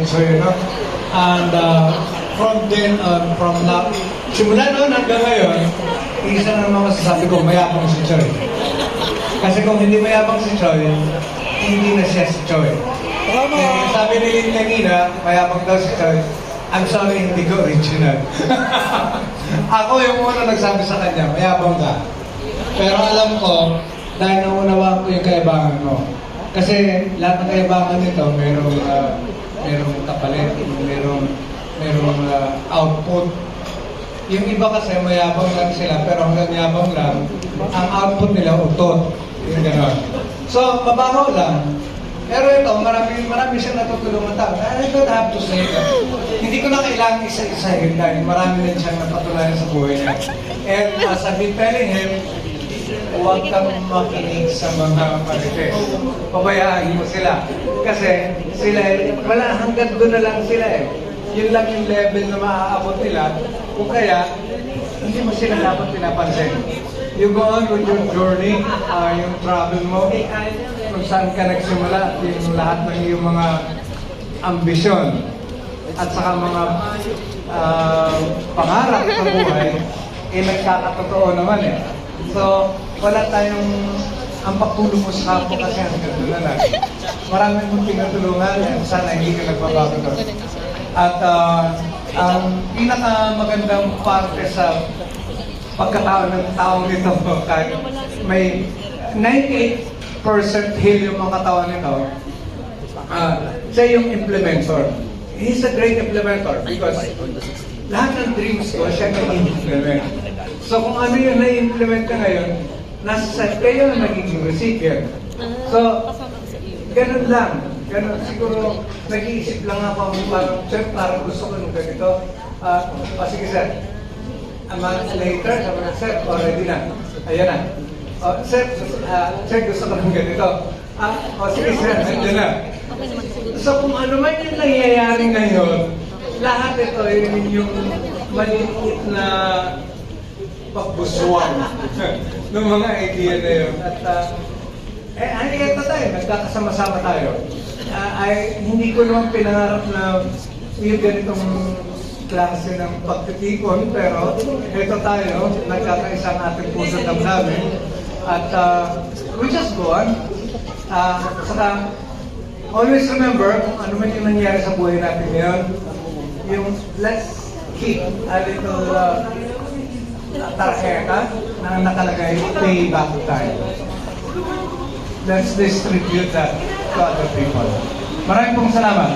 enjoy, no? And from then on, from now, simula noon hanggang ngayon, isa na naman masasabi ko, mayabang si Choi. Kasi kung hindi mayabang si Choi, hindi na siya si Choi. Sabi ni Lynn kanina, mayabang daw si Choi, I'm sorry, hindi ko original. Ako yung una nagsabi sa kanya, mayabang ka. Pero alam ko, dahil naunawaan ko yung kaibangan mo. Kasi lahat ng kaibangan nito, merong kapalit, merong output. Yung iba kasi mayabang lang sila, pero hanggang yabang lang, ang output nila utot. Yung gano'n. So, mabaho lang. Pero ito, marami siyang natutulungan tao. I don't have to say that. Hindi ko na kailangan isa-isahin dahil marami na siyang napatunayan sa buhay niya. And as I've been telling him, huwag kang makinig sa mga marites. Pabayaan mo sila. Kasi sila, wala, hanggang doon na lang sila eh. Yun lang yung level na maaabot nila. Kung kaya, hindi mo sila dapat pinapansin. You go on with your journey, yung travel mo, kung saan ka nagsimula, yung lahat ng iyong mga ambisyon at saka mga pangarap sa buhay, nagkakatotoo naman eh. So, wala tayong ang pagtulong mo sa kapwa kasi hanggang doon na lang. Marami mong tinutulungan at sana hindi ka nagbabago doon. At ang pinakamagandang parte sa pagkatao ng taong nito, kahit may 98% heal yung mga katawan nito, siya yung implementer. He's a great implementer because lahat ng dreams ko, siya nag-implement. So kung ano yung na-implement ka ngayon, nasa side kayo na nagiging recipient. So, ganun lang. Ganun, siguro, nag-iisip lang ako parang, sir, parang gusto ko nung ganito. Sige sir, a month later, sabi na, sir, already na. Ayan na. Sir, gusto ko nung ganito. Sige sir, nandiyan na. So kung ano man yung nangyayari ngayon, lahat ito yung maliit na pagbuswang ng mga idea na yun. At ito tayo, nagkakasama-sama tayo. Hindi ko naman pinangarap na yung ganitong klase ng pagtitipon, pero ito tayo, nagkakaisang ating puso damdamin. At we just go on. Saka, always remember kung ano man yung nangyari sa buhay natin ngayon, yung let's keep a little tarjeta na nakalagay pay back time. Let's distribute that to other people. Maraming pong salamat.